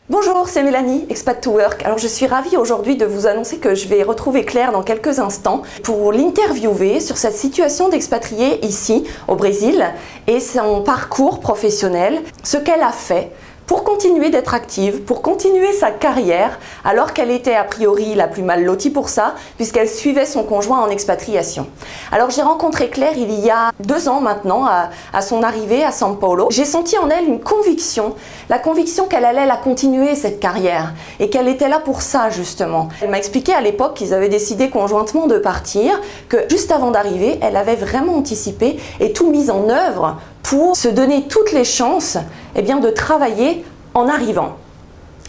Bonjour, c'est Mélanie, Expat to Work. Alors je suis ravie aujourd'hui de vous annoncer que je vais retrouver Claire dans quelques instants pour l'interviewer sur sa situation d'expatriée ici au Brésil et son parcours professionnel, ce qu'elle a fait pour continuer d'être active, pour continuer sa carrière, alors qu'elle était a priori la plus mal lotie pour ça, puisqu'elle suivait son conjoint en expatriation. Alors j'ai rencontré Claire il y a 2 ans maintenant, à son arrivée à São Paulo. J'ai senti en elle une conviction, la conviction qu'elle allait la continuer cette carrière, et qu'elle était là pour ça justement. Elle m'a expliqué à l'époque qu'ils avaient décidé conjointement de partir, que juste avant d'arriver, elle avait vraiment anticipé et tout mis en œuvre pour se donner toutes les chances de travailler en arrivant.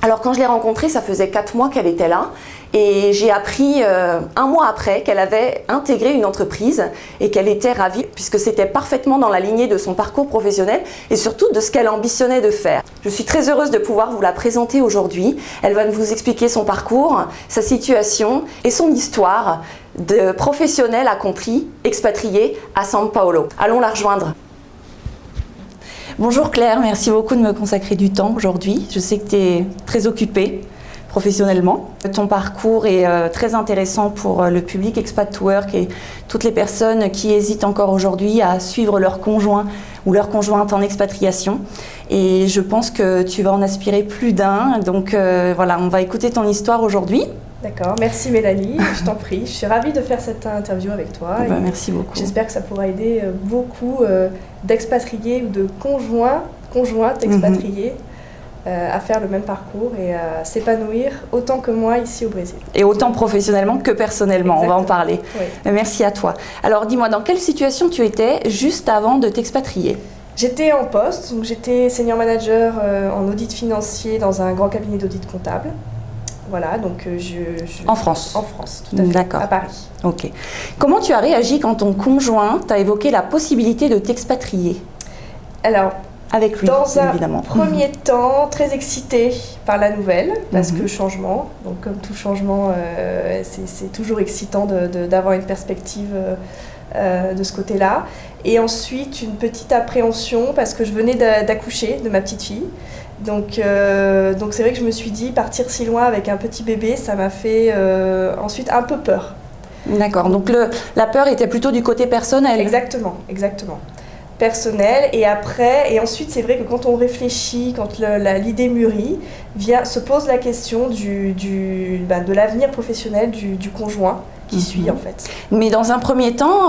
Alors quand je l'ai rencontrée, ça faisait 4 mois qu'elle était là et j'ai appris 1 mois après qu'elle avait intégré une entreprise et qu'elle était ravie puisque c'était parfaitement dans la lignée de son parcours professionnel et surtout de ce qu'elle ambitionnait de faire. Je suis très heureuse de pouvoir vous la présenter aujourd'hui. Elle va vous expliquer son parcours, sa situation et son histoire de professionnelle accomplie, expatriée à São Paulo. Allons la rejoindre. Bonjour Claire, merci beaucoup de me consacrer du temps aujourd'hui. Je sais que tu es très occupée professionnellement. Ton parcours est très intéressant pour le public Expat to Work et toutes les personnes qui hésitent encore aujourd'hui à suivre leur conjoint ou leur conjointe en expatriation. Et je pense que tu vas en aspirer plus d'un. Donc voilà, on va écouter ton histoire aujourd'hui. D'accord, merci Mélanie, je t'en prie. Je suis ravie de faire cette interview avec toi. Merci beaucoup. J'espère que ça pourra aider beaucoup d'expatriés ou de conjointes expatriés à faire le même parcours et à s'épanouir autant que moi ici au Brésil. Et autant professionnellement que personnellement, exactement. On va en parler. Oui. Merci à toi. Alors dis-moi, dans quelle situation tu étais juste avant de t'expatrier ? J'étais en poste, donc j'étais senior manager en audit financier dans un grand cabinet d'audit comptable. Voilà, donc En France ? En France, tout à fait. D'accord. À Paris. Ok. Comment tu as réagi quand ton conjoint t'a évoqué la possibilité de t'expatrier ? Alors, avec lui, dans évidemment. Un premier temps, très excitée par la nouvelle, parce que changement, donc comme tout changement, c'est toujours excitant d'avoir une perspective de ce côté-là. Et ensuite, une petite appréhension, parce que je venais d'accoucher de ma petite fille. Donc c'est vrai que je me suis dit, partir si loin avec un petit bébé, ça m'a fait ensuite un peu peur. D'accord, donc la peur était plutôt du côté personnel. Exactement. Personnel, et ensuite c'est vrai que quand on réfléchit, quand l'idée mûrit, se pose la question de l'avenir professionnel du conjoint qui suit en fait. Mais dans un premier temps,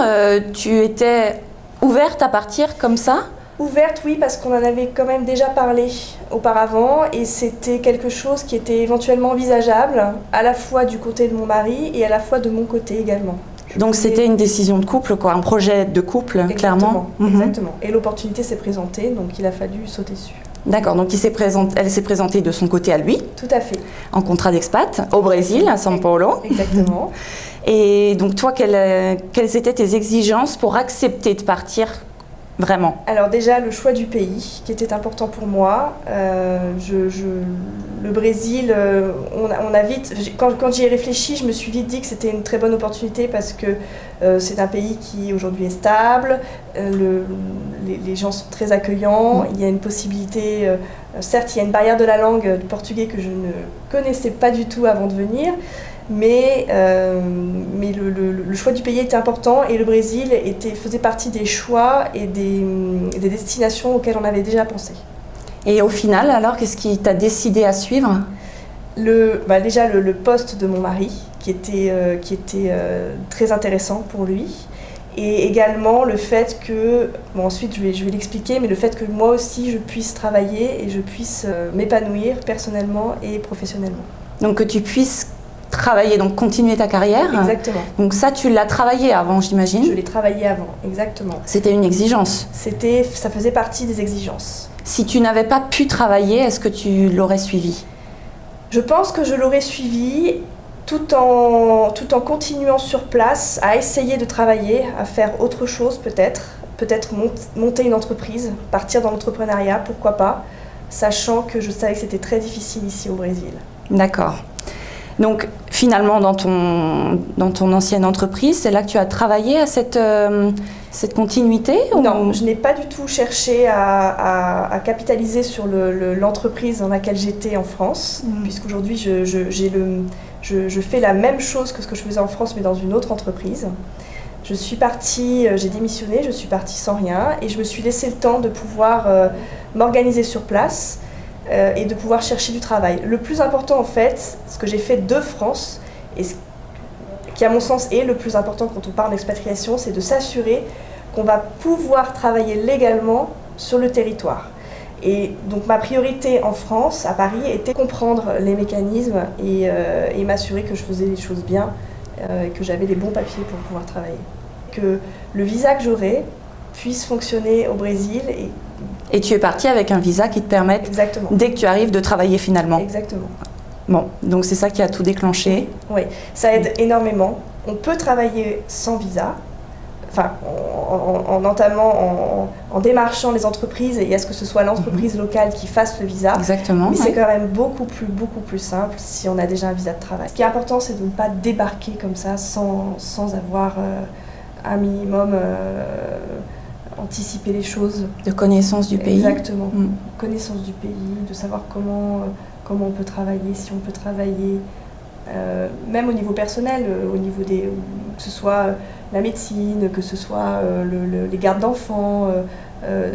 tu étais ouverte à partir comme ça ? Ouverte, oui, parce qu'on en avait quand même déjà parlé auparavant et c'était quelque chose qui était éventuellement envisageable, à la fois du côté de mon mari et à la fois de mon côté également. Donc c'était une décision de couple, quoi, un projet de couple, clairement. Exactement. Et l'opportunité s'est présentée, donc il a fallu sauter dessus. D'accord, donc elle s'est présentée de son côté à lui. Tout à fait. En contrat d'expat, au Brésil, à São Paulo. Exactement. Et donc toi, quelles étaient tes exigences pour accepter de partir ? Vraiment. Alors déjà, le choix du pays, qui était important pour moi. Le Brésil, on a vite... Quand j'y ai réfléchi, je me suis vite dit que c'était une très bonne opportunité parce que c'est un pays qui aujourd'hui est stable, les gens sont très accueillants, il y a une possibilité... certes, il y a une barrière de la langue du portugais que je ne connaissais pas du tout avant de venir, mais le choix du pays était important et le Brésil faisait partie des choix et des destinations auxquelles on avait déjà pensé. Et au final, alors, qu'est-ce qui t'a décidé à suivre ? Déjà le poste de mon mari, qui était très intéressant pour lui. Et également le fait que, ensuite je vais l'expliquer, mais le fait que moi aussi je puisse travailler et je puisse m'épanouir personnellement et professionnellement. Donc que tu puisses travailler, donc continuer ta carrière. Exactement. Donc ça, tu l'as travaillé avant, j'imagine ? Je l'ai travaillé avant, exactement. C'était une exigence ? Ça faisait partie des exigences. Si tu n'avais pas pu travailler, est-ce que tu l'aurais suivi ? Je pense que je l'aurais suivi tout en continuant sur place, à essayer de travailler, à faire autre chose peut-être monter une entreprise, partir dans l'entrepreneuriat, pourquoi pas, sachant que je savais que c'était très difficile ici au Brésil. D'accord. Donc finalement, dans ton ancienne entreprise, c'est là que tu as travaillé à cette cette continuité Non, je n'ai pas du tout cherché à capitaliser sur l'entreprise dans laquelle j'étais en France, puisqu'aujourd'hui je fais la même chose que ce que je faisais en France, mais dans une autre entreprise. Je suis partie, j'ai démissionné, je suis partie sans rien, et je me suis laissé le temps de pouvoir m'organiser sur place et de pouvoir chercher du travail. Le plus important en fait, ce que j'ai fait de France, et qui à mon sens est le plus important quand on parle d'expatriation, c'est de s'assurer qu'on va pouvoir travailler légalement sur le territoire. Et donc ma priorité en France, à Paris, était comprendre les mécanismes et m'assurer que je faisais les choses bien, et que j'avais les bons papiers pour pouvoir travailler. Que le visa que j'aurai puisse fonctionner au Brésil. Et tu es partie avec un visa qui te permette, exactement, dès que tu arrives, de travailler finalement. Exactement. Bon, donc c'est ça qui a tout déclenché. Oui, ça aide énormément. On peut travailler sans visa, enfin, en entamant, en démarchant les entreprises et à ce que ce soit l'entreprise locale qui fasse le visa. Exactement. Mais c'est quand même beaucoup plus simple si on a déjà un visa de travail. Ce qui est important, c'est de ne pas débarquer comme ça sans avoir un minimum anticipé les choses. De connaissance du pays. Exactement. Connaissance du pays, de savoir comment on peut travailler, si on peut travailler, même au niveau personnel, au niveau que ce soit la médecine, que ce soit les gardes d'enfants,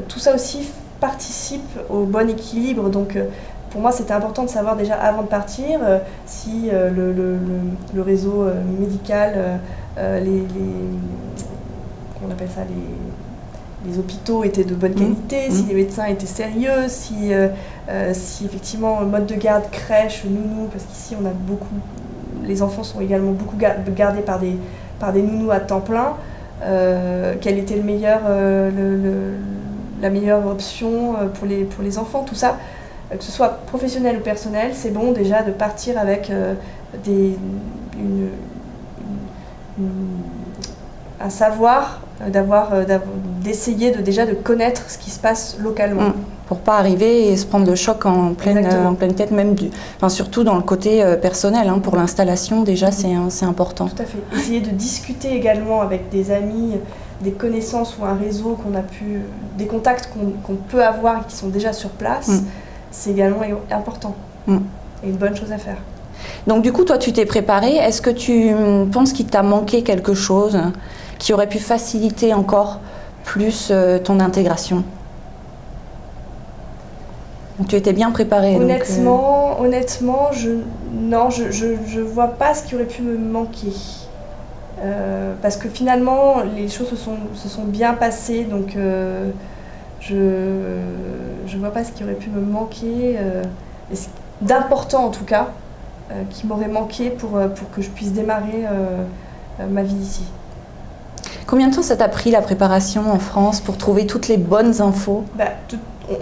tout ça aussi participe au bon équilibre. Donc pour moi c'était important de savoir déjà avant de partir si le réseau médical, on appelle ça les hôpitaux étaient de bonne qualité, si les médecins étaient sérieux, si effectivement mode de garde, crèche, nounou, parce qu'ici on a beaucoup, les enfants sont également beaucoup gardés par des nounous à temps plein, quelle était la meilleure option pour les enfants, tout ça, que ce soit professionnel ou personnel, c'est bon déjà de partir avec un savoir, d'essayer déjà de connaître ce qui se passe localement. Pour pas arriver et se prendre le choc en pleine tête, même surtout dans le côté personnel, pour l'installation déjà c'est important. Tout à fait. Essayer de discuter également avec des amis, des connaissances ou un réseau des contacts qu'on peut avoir et qui sont déjà sur place, c'est également important et une bonne chose à faire. Donc du coup toi tu t'es préparée, est-ce que tu penses qu'il t'a manqué quelque chose qui aurait pu faciliter encore plus ton intégration? Donc, tu étais bien préparée. Honnêtement, je vois pas ce qui aurait pu me manquer. Parce que finalement, les choses se sont bien passées, donc je vois pas ce qui aurait pu me manquer, d'important en tout cas, qui m'aurait manqué pour que je puisse démarrer ma vie ici. Combien de temps ça t'a pris la préparation en France pour trouver toutes les bonnes infos?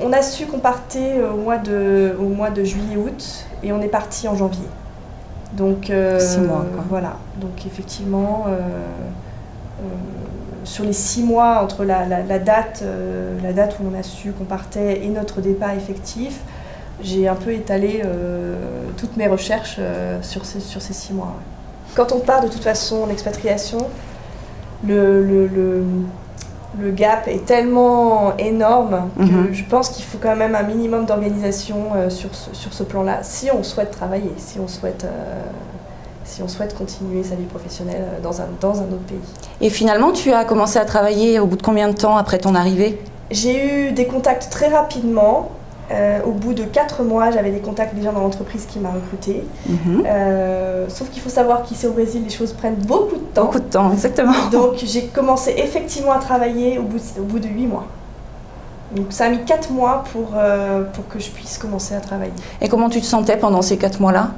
On a su qu'on partait au mois de juillet-août et on est parti en janvier. Donc 6 mois. Quoi. Voilà. Donc effectivement, sur les 6 mois entre la date où on a su qu'on partait et notre départ effectif, j'ai un peu étalé toutes mes recherches sur ces 6 mois. Ouais. Quand on part de toute façon en expatriation, le gap est tellement énorme que je pense qu'il faut quand même un minimum d'organisation sur ce plan-là, si on souhaite travailler, si on souhaite continuer sa vie professionnelle dans un autre pays. Et finalement, tu as commencé à travailler au bout de combien de temps après ton arrivée? J'ai eu des contacts très rapidement. Au bout de 4 mois, j'avais des contacts déjà dans l'entreprise qui m'a recrutée. Sauf qu'il faut savoir qu'ici au Brésil, les choses prennent beaucoup de temps. Beaucoup de temps, exactement. Donc j'ai commencé effectivement à travailler au bout de 8 mois. Donc ça a mis 4 mois pour que je puisse commencer à travailler. Et comment tu te sentais pendant ces 4 mois-là?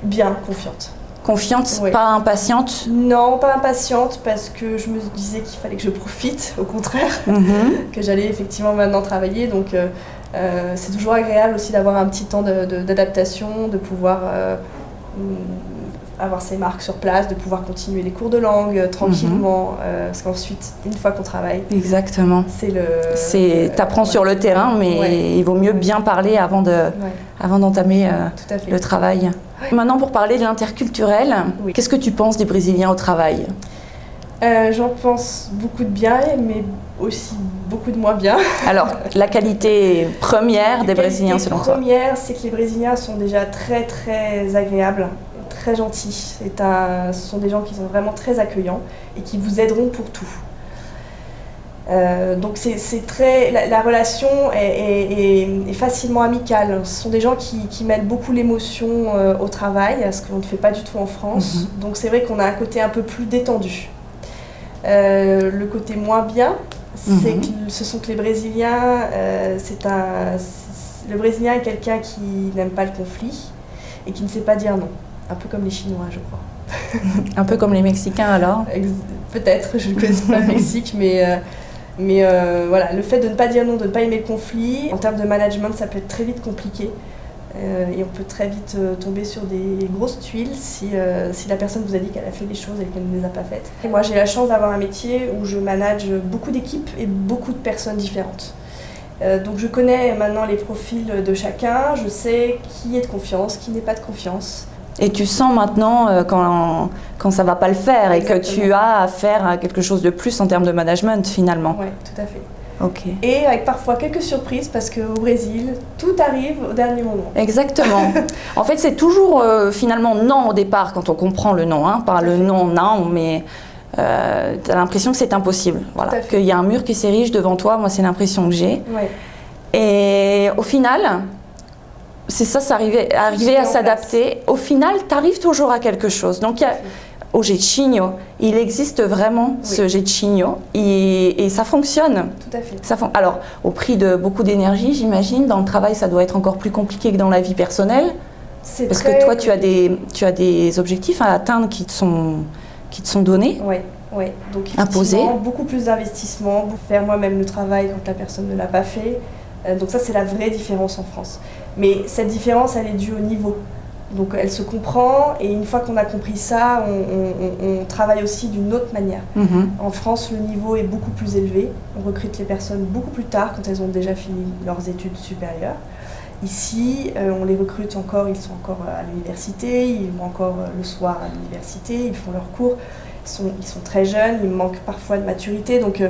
Bien, confiante. Confiante, oui. Pas impatiente? Non, pas impatiente, parce que je me disais qu'il fallait que je profite, au contraire, que j'allais effectivement maintenant travailler. Donc c'est toujours agréable aussi d'avoir un petit temps d'adaptation, de pouvoir avoir ses marques sur place, de pouvoir continuer les cours de langue tranquillement, parce qu'ensuite, une fois qu'on travaille, exactement. T'apprends sur le terrain, mais il vaut mieux bien parler avant d'entamer le travail. Maintenant, pour parler de l'interculturel, qu'est-ce que tu penses des Brésiliens au travail? J'en pense beaucoup de bien, mais aussi beaucoup de moins bien. Alors, la qualité première des Brésiliens selon toi? La première, c'est que les Brésiliens sont déjà très très agréables, très gentils. Ce sont des gens qui sont vraiment très accueillants et qui vous aideront pour tout. Donc la relation est facilement amicale. Ce sont des gens qui mettent beaucoup l'émotion au travail, ce qu'on ne fait pas du tout en France. Donc c'est vrai qu'on a un côté un peu plus détendu. Le côté moins bien, ce sont que les Brésiliens, le Brésilien est quelqu'un qui n'aime pas le conflit et qui ne sait pas dire non. Un peu comme les Chinois, je crois. Un peu comme les Mexicains alors? Peut-être, je ne connais pas le Mexique, mais voilà, le fait de ne pas dire non, de ne pas aimer le conflit, en termes de management, ça peut être très vite compliqué. Et on peut très vite tomber sur des grosses tuiles si la personne vous a dit qu'elle a fait des choses et qu'elle ne les a pas faites. Et moi, j'ai la chance d'avoir un métier où je manage beaucoup d'équipes et beaucoup de personnes différentes. Donc je connais maintenant les profils de chacun, je sais qui est de confiance, qui n'est pas de confiance. Et tu sens maintenant quand ça ne va pas le faire. Exactement. Et que tu as à faire quelque chose de plus en termes de management finalement. Oui, tout à fait. Okay. Et avec parfois quelques surprises parce qu'au Brésil, tout arrive au dernier moment. Exactement. En fait, c'est toujours finalement non au départ quand on comprend le non, hein, pas le non, mais tu as l'impression que c'est impossible. Voilà. Qu'il y a un mur qui s'érige devant toi, moi c'est l'impression que j'ai. Ouais. Et au final, c'est ça, c'est arriver à s'adapter. Au final, tu arrives toujours à quelque chose. Donc, au jeitinho, il existe vraiment ce jeitinho et ça fonctionne. Tout à fait. Alors, au prix de beaucoup d'énergie, j'imagine, dans le travail, ça doit être encore plus compliqué que dans la vie personnelle. Parce que toi, tu as des objectifs à atteindre qui te sont donnés. Oui. Oui, donc imposés. Beaucoup plus d'investissement, faire moi-même le travail quand la personne ne l'a pas fait. Donc ça, c'est la vraie différence en France. Mais cette différence, elle est due au niveau. Donc elle se comprend et une fois qu'on a compris ça, on travaille aussi d'une autre manière. En France, le niveau est beaucoup plus élevé. On recrute les personnes beaucoup plus tard quand elles ont déjà fini leurs études supérieures. Ici, on les recrute encore, ils sont encore à l'université, ils vont encore le soir à l'université, ils font leurs cours. Ils sont très jeunes, ils manquent parfois de maturité. Donc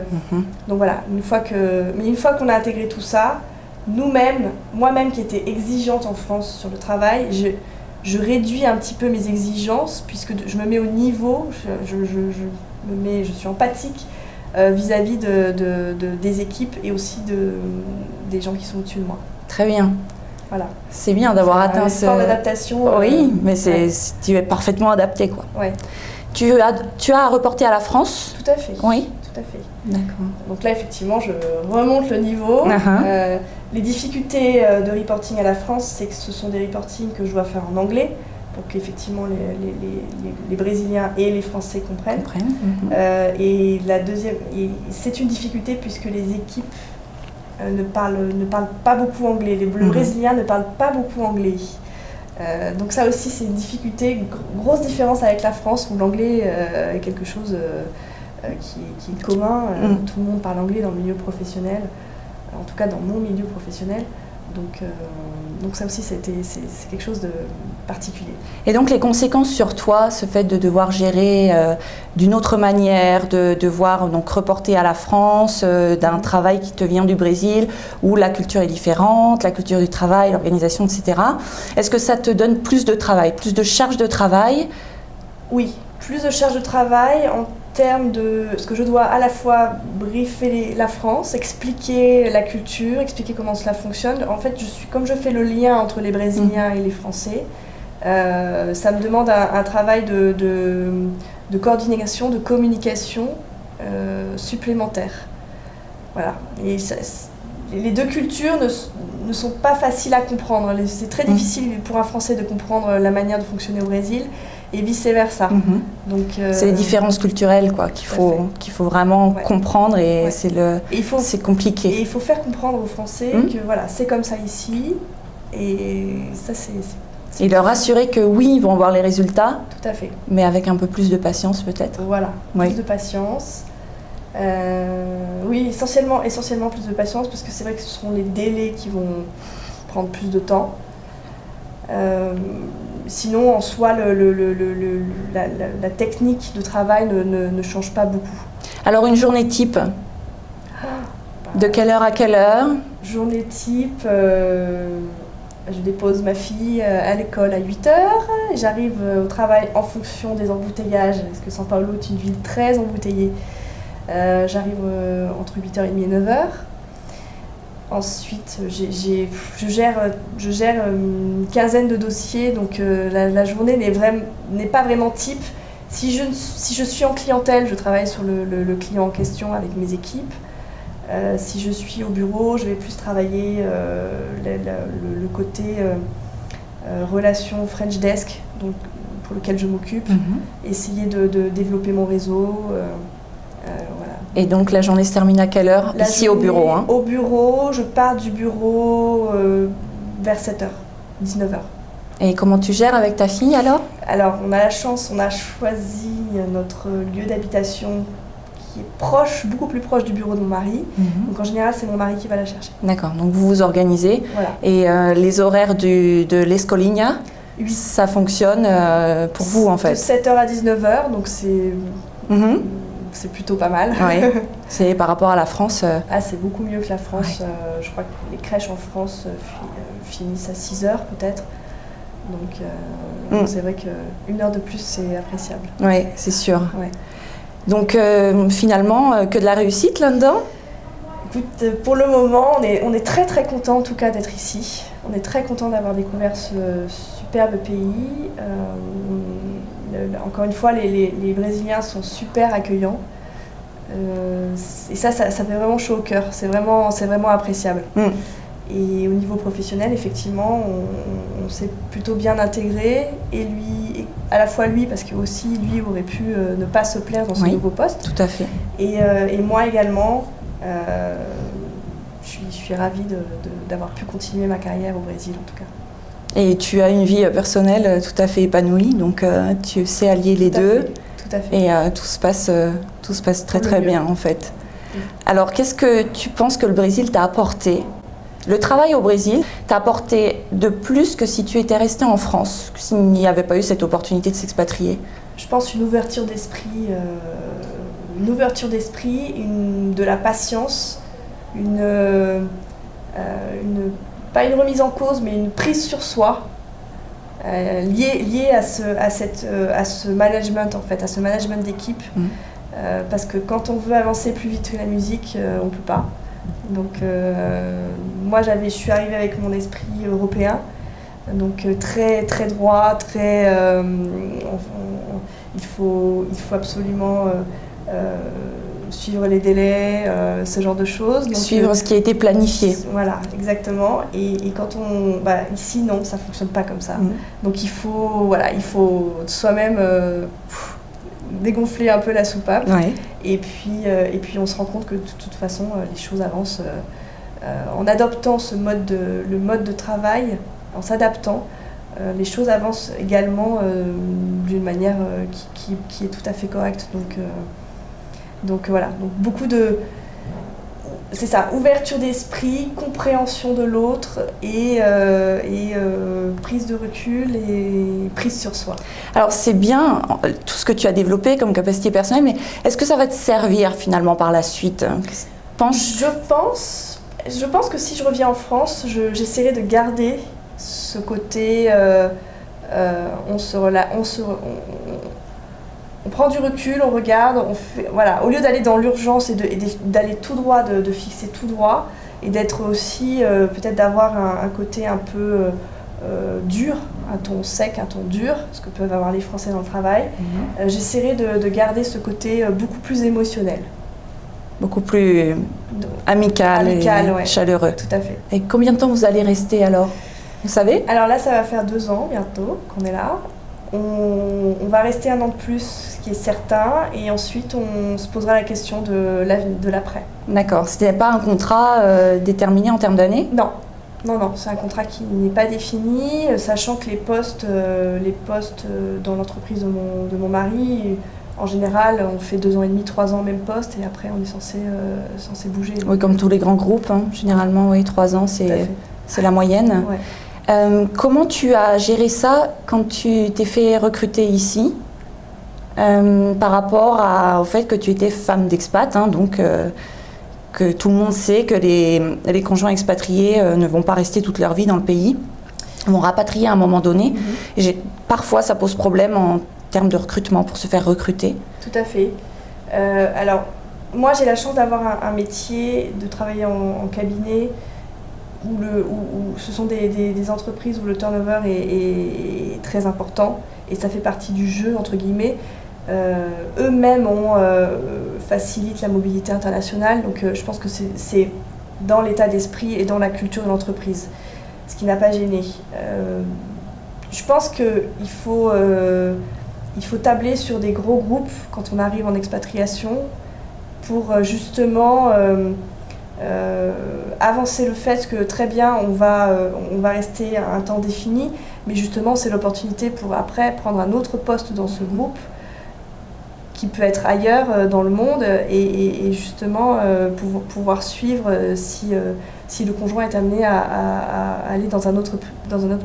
voilà, une fois qu'on a intégré tout ça, nous-mêmes, moi-même qui étais exigeante en France sur le travail, je réduis un petit peu mes exigences puisque je me mets au niveau, je suis empathique vis-à-vis des équipes et aussi des gens qui sont au-dessus de moi. Très bien. Voilà. C'est bien d'avoir atteint ce... effort d'adaptation. Oui, mais tu es parfaitement adapté, quoi. Ouais. Tu as reporté à la France? Tout à fait. Oui. Tout à fait. D'accord. Donc là, effectivement, je remonte le niveau. Les difficultés de reporting à la France, c'est que ce sont des reportings que je dois faire en anglais pour qu'effectivement les Brésiliens et les Français comprennent. Et la deuxième, c'est une difficulté puisque les équipes ne parlent pas beaucoup anglais. Les Brésiliens ne parlent pas beaucoup anglais. Donc ça aussi, c'est une difficulté, grosse différence avec la France où l'anglais est quelque chose qui est commun. Tout le monde parle anglais dans le milieu professionnel, en tout cas dans mon milieu professionnel. Donc ça aussi, c'est quelque chose de particulier. Et donc les conséquences sur toi, ce fait de devoir gérer d'une autre manière, de devoir donc reporter à la France, d'un travail qui te vient du Brésil, où la culture est différente, la culture du travail, l'organisation, etc. Est-ce que ça te donne plus de travail, plus de charge de travail? Oui, plus de charge de travail en termes de ce que je dois à la fois briefer la France, expliquer la culture, expliquer comment cela fonctionne. En fait, comme je fais le lien entre les Brésiliens et les Français, ça me demande un travail de coordination, de communication supplémentaire. Voilà. Et les deux cultures ne sont pas faciles à comprendre. C'est très difficile pour un Français de comprendre la manière de fonctionner au Brésil et vice-versa. C'est les différences culturelles qu'il faut vraiment comprendre et c'est compliqué. Et il faut faire comprendre aux Français que voilà, c'est comme ça ici et ça c'est et leur assurer que oui, ils vont voir les résultats. Tout à fait. Mais avec un peu plus de patience peut-être. Voilà, plus de patience. Oui, essentiellement plus de patience parce que c'est vrai que ce seront les délais qui vont prendre plus de temps. sinon, en soi, la technique de travail ne change pas beaucoup. Alors, une journée type, de quelle heure à quelle heure? Journée type, je dépose ma fille à l'école à 8h. J'arrive au travail en fonction des embouteillages, parce que São Paulo est une ville très embouteillée. J'arrive entre 8h30 et 9h. Ensuite, je gère une quinzaine de dossiers, donc la journée n'est pas vraiment type. Si je suis en clientèle, je travaille sur le client en question avec mes équipes. Si je suis au bureau, je vais plus travailler le côté relation French Desk, donc, pour lequel je m'occupe, essayer de développer mon réseau. Voilà. Et donc la journée se termine à quelle heure? Ici au bureau, hein? Au bureau, je pars du bureau vers 7h, 19h. Et comment tu gères avec ta fille alors? Alors on a la chance, on a choisi notre lieu d'habitation qui est beaucoup plus proche du bureau de mon mari. Donc en général, c'est mon mari qui va la chercher. D'accord, donc vous vous organisez. Voilà. Et les horaires de l'Escolinha, oui, ça fonctionne pour vous en fait? De 7h à 19h, donc c'est plutôt pas mal. Oui. C'est par rapport à la France. Ah, c'est beaucoup mieux que la France. Ouais. Je crois que les crèches en France finissent à 6h peut-être. Donc c'est vrai qu'une heure de plus, c'est appréciable. Oui, c'est sûr. Ouais. Donc finalement, que de la réussite là-dedans? Écoute, pour le moment, on est très très content en tout cas d'être ici. On est très content d'avoir découvert ce superbe pays. Encore une fois, les Brésiliens sont super accueillants. Et ça fait vraiment chaud au cœur. C'est vraiment appréciable. Et au niveau professionnel, effectivement, on s'est plutôt bien intégré. Et lui, à la fois lui, parce que aussi lui aurait pu ne pas se plaire dans son nouveau poste. Tout à fait. Et moi également, je suis ravie d'avoir pu continuer ma carrière au Brésil en tout cas. Et tu as une vie personnelle tout à fait épanouie, donc tu sais allier les deux. Tout à fait. Et tout se passe très très bien en fait. Alors qu'est-ce que tu penses que le Brésil t'a apporté? Le travail au Brésil t'a apporté de plus que si tu étais resté en France, s'il n'y avait pas eu cette opportunité de s'expatrier? Je pense une ouverture d'esprit, de la patience, pas une remise en cause, mais une prise sur soi, liée à ce management en fait, à ce management d'équipe, parce que quand on veut avancer plus vite que la musique, on ne peut pas. Donc moi je suis arrivée avec mon esprit européen, donc très très droit, il faut absolument suivre les délais, ce genre de choses. Donc, suivre ce qui a été planifié. Voilà, exactement. Et quand ici non, ça fonctionne pas comme ça. Donc il faut soi-même dégonfler un peu la soupape. Ouais. Et puis on se rend compte que de toute façon les choses avancent en adoptant le mode de travail, en s'adaptant. Les choses avancent également d'une manière qui est tout à fait correcte. Donc voilà, donc beaucoup de... C'est ça, ouverture d'esprit, compréhension de l'autre et prise de recul et prise sur soi. Alors c'est bien tout ce que tu as développé comme capacité personnelle, mais est-ce que ça va te servir finalement par la suite? Je pense que si je reviens en France, j'essaierai de garder ce côté... on prend du recul, on regarde, on fait, voilà, au lieu d'aller dans l'urgence et d'aller tout droit, de fixer tout droit, et d'être aussi, peut-être d'avoir un côté un peu dur, un ton sec, un ton dur, ce que peuvent avoir les Français dans le travail. J'essaierai de garder ce côté beaucoup plus émotionnel. Beaucoup plus amical et ouais. Chaleureux. Tout à fait. Et combien de temps vous allez rester alors? Vous savez? Alors là, ça va faire 2 ans bientôt qu'on est là. On va rester 1 an de plus, ce qui est certain, et ensuite on se posera la question de l'après. D'accord. Ce n'est pas un contrat déterminé en termes d'années? Non, c'est un contrat qui n'est pas défini, sachant que les postes dans l'entreprise de mon mari, en général, on fait 2 ans et demi, 3 ans même poste, et après on est censé bouger. Oui, comme tous les grands groupes, hein. Généralement, oui, 3 ans, c'est la moyenne. Ouais. Comment tu as géré ça quand tu t'es fait recruter ici par rapport au fait que tu étais femme d'expat, hein, donc que tout le monde sait que les conjoints expatriés ne vont pas rester toute leur vie dans le pays, vont rapatrier à un moment donné. Et parfois, ça pose problème en termes de recrutement pour se faire recruter. Tout à fait. Alors, moi, j'ai la chance d'avoir un métier, de travailler en cabinet, où ce sont des entreprises où le turnover est très important et ça fait partie du jeu, entre guillemets. Eux-mêmes facilitent la mobilité internationale, donc je pense que c'est dans l'état d'esprit et dans la culture de l'entreprise, ce qui n'a pas gêné. Je pense qu'il faut tabler sur des gros groupes quand on arrive en expatriation pour justement avancer le fait que très bien on va rester un temps défini, mais justement c'est l'opportunité pour après prendre un autre poste dans ce groupe qui peut être ailleurs dans le monde et justement pouvoir suivre si le conjoint est amené à aller dans un autre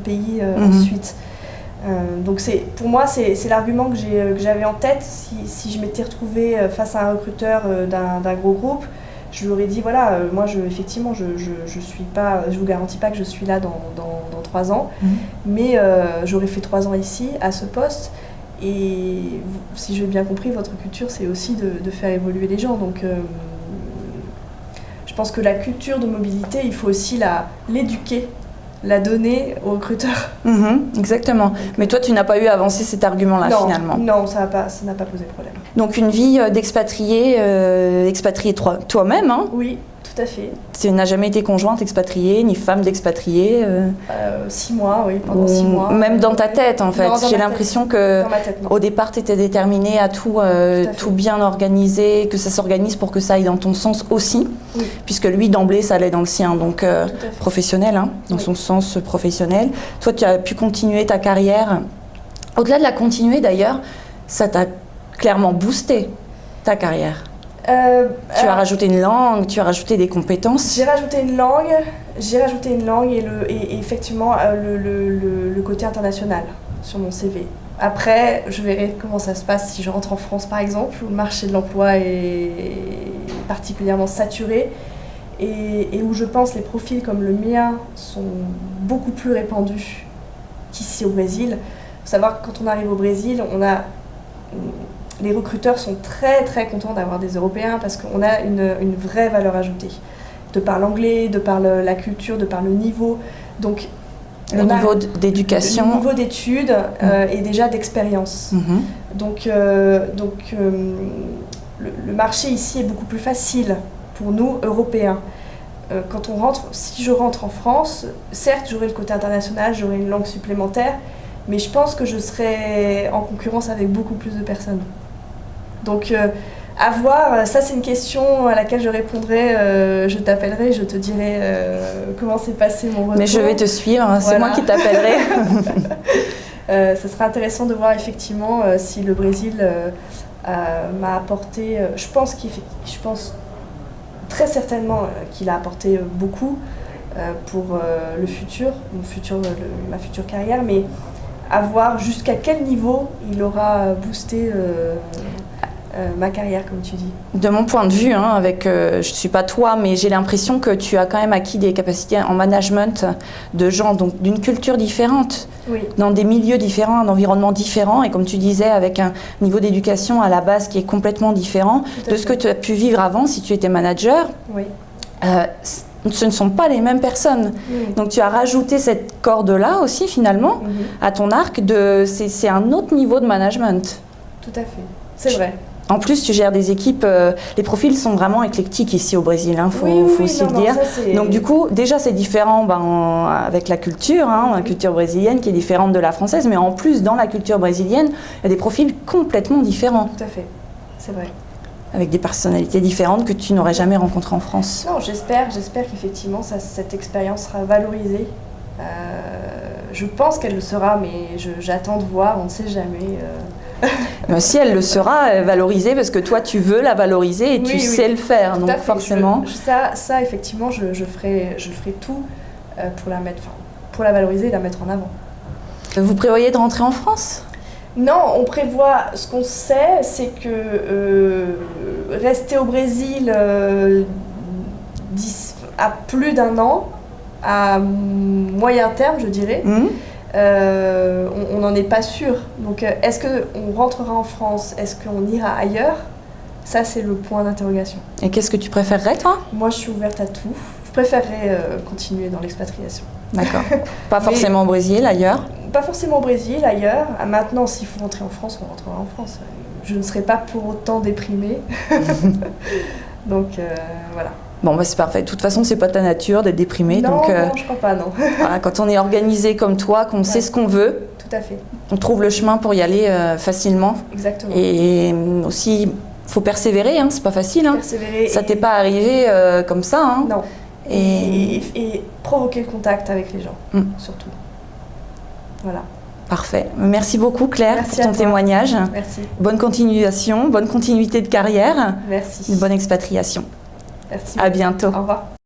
pays ensuite. Donc pour moi c'est l'argument que j'avais en tête si je m'étais retrouvée face à un recruteur d'un gros groupe. Je lui aurais dit voilà, moi effectivement je vous garantis pas que je suis là dans 3 ans, mais j'aurais fait 3 ans ici à ce poste. Et si j'ai bien compris, votre culture, c'est aussi de faire évoluer les gens. Donc, je pense que la culture de mobilité, il faut aussi l'éduquer, la donner aux recruteurs. Exactement. Mais toi, tu n'as pas eu à avancer cet argument-là, finalement. Non, ça n'a pas posé problème. Donc, une vie d'expatrié, expatrié toi-même, hein? Oui, tout à fait. Tu n'as jamais été conjointe expatriée, ni femme d'expatrié 6 mois, oui, pendant 6 mois. Même dans ta tête, en fait. J'ai l'impression que au départ, tu étais déterminée à tout bien organiser, que ça s'organise pour que ça aille dans ton sens aussi. Oui. Puisque lui, d'emblée, ça allait dans le sien, donc professionnel, hein, dans son sens professionnel. Toi, tu as pu continuer ta carrière. Au-delà de la continuer, d'ailleurs, ça t'a clairement boosté, ta carrière. Tu as rajouté une langue, tu as rajouté des compétences. J'ai rajouté une langue et effectivement le côté international sur mon CV. Après, je verrai comment ça se passe si je rentre en France par exemple, où le marché de l'emploi est particulièrement saturé et où je pense les profils comme le mien sont beaucoup plus répandus qu'ici au Brésil. Il faut savoir que quand on arrive au Brésil, les recruteurs sont très très contents d'avoir des Européens parce qu'on a une vraie valeur ajoutée. De par l'anglais, de par la culture, de par le niveau. Donc, le niveau d'éducation. Le niveau d'études et déjà d'expérience. Donc, le marché ici est beaucoup plus facile pour nous, Européens. Quand si je rentre en France, certes j'aurai le côté international, j'aurai une langue supplémentaire, mais je pense que je serai en concurrence avec beaucoup plus de personnes. Donc, à voir, ça c'est une question à laquelle je répondrai, je t'appellerai, je te dirai comment s'est passé mon retour. Mais je vais te suivre, hein, c'est moi qui t'appellerai. Ça sera intéressant de voir effectivement si le Brésil m'a apporté, je pense très certainement qu'il a apporté beaucoup pour le futur, ma future carrière, mais à voir jusqu'à quel niveau il aura boosté ma carrière, comme tu dis. De mon point de vue, hein, je ne suis pas toi, mais j'ai l'impression que tu as quand même acquis des capacités en management de gens donc d'une culture différente, dans des milieux différents, un environnement différent, et comme tu disais, avec un niveau d'éducation à la base qui est complètement différent de ce que tu as pu vivre avant si tu étais manager. Ce ne sont pas les mêmes personnes. Donc tu as rajouté cette corde-là aussi finalement à ton arc. C'est un autre niveau de management. Tout à fait, c'est vrai. En plus, tu gères des équipes, les profils sont vraiment éclectiques ici au Brésil, il faut aussi le dire. Donc du coup, déjà c'est différent avec la culture, la culture brésilienne qui est différente de la française, mais en plus, dans la culture brésilienne, il y a des profils complètement différents. Tout à fait, c'est vrai. Avec des personnalités différentes que tu n'aurais jamais rencontrées en France. Non, j'espère qu'effectivement cette expérience sera valorisée. Je pense qu'elle le sera, mais j'attends de voir, on ne sait jamais. Si elle le sera valorisée, parce que toi tu veux la valoriser et tu sais le faire, donc forcément. Ça effectivement, je ferai tout pour pour la valoriser et la mettre en avant. Vous prévoyez de rentrer en France? Non, on prévoit, ce qu'on sait, c'est que rester au Brésil à plus d'1 an, à moyen terme, je dirais, on n'en est pas sûr. Donc, est-ce qu'on rentrera en France? Est-ce qu'on ira ailleurs? Ça, c'est le point d'interrogation. Et qu'est-ce que tu préférerais, toi? Moi, je suis ouverte à tout. Je préférerais continuer dans l'expatriation. D'accord. Pas forcément au Brésil, ailleurs? Pas forcément au Brésil, ailleurs. Maintenant, s'il faut rentrer en France, on rentrera en France. Je ne serai pas pour autant déprimée. Donc, voilà. Bon, bah c'est parfait. De toute façon, c'est pas ta nature d'être déprimée. Non, donc, non, je crois pas, non. Voilà, quand on est organisé comme toi, qu'on sait ce qu'on veut, tout à fait. On trouve le chemin pour y aller facilement. Exactement. Et aussi, faut persévérer, hein, c'est pas facile. Hein. Persévérer. Ça t'est pas arrivé comme ça. Hein. Non. Et provoquer le contact avec les gens, surtout. Voilà. Parfait. Merci beaucoup Claire Merci pour ton témoignage. Merci. Bonne continuation, bonne continuité de carrière. Merci. Une bonne expatriation. Merci. À bientôt. Au revoir.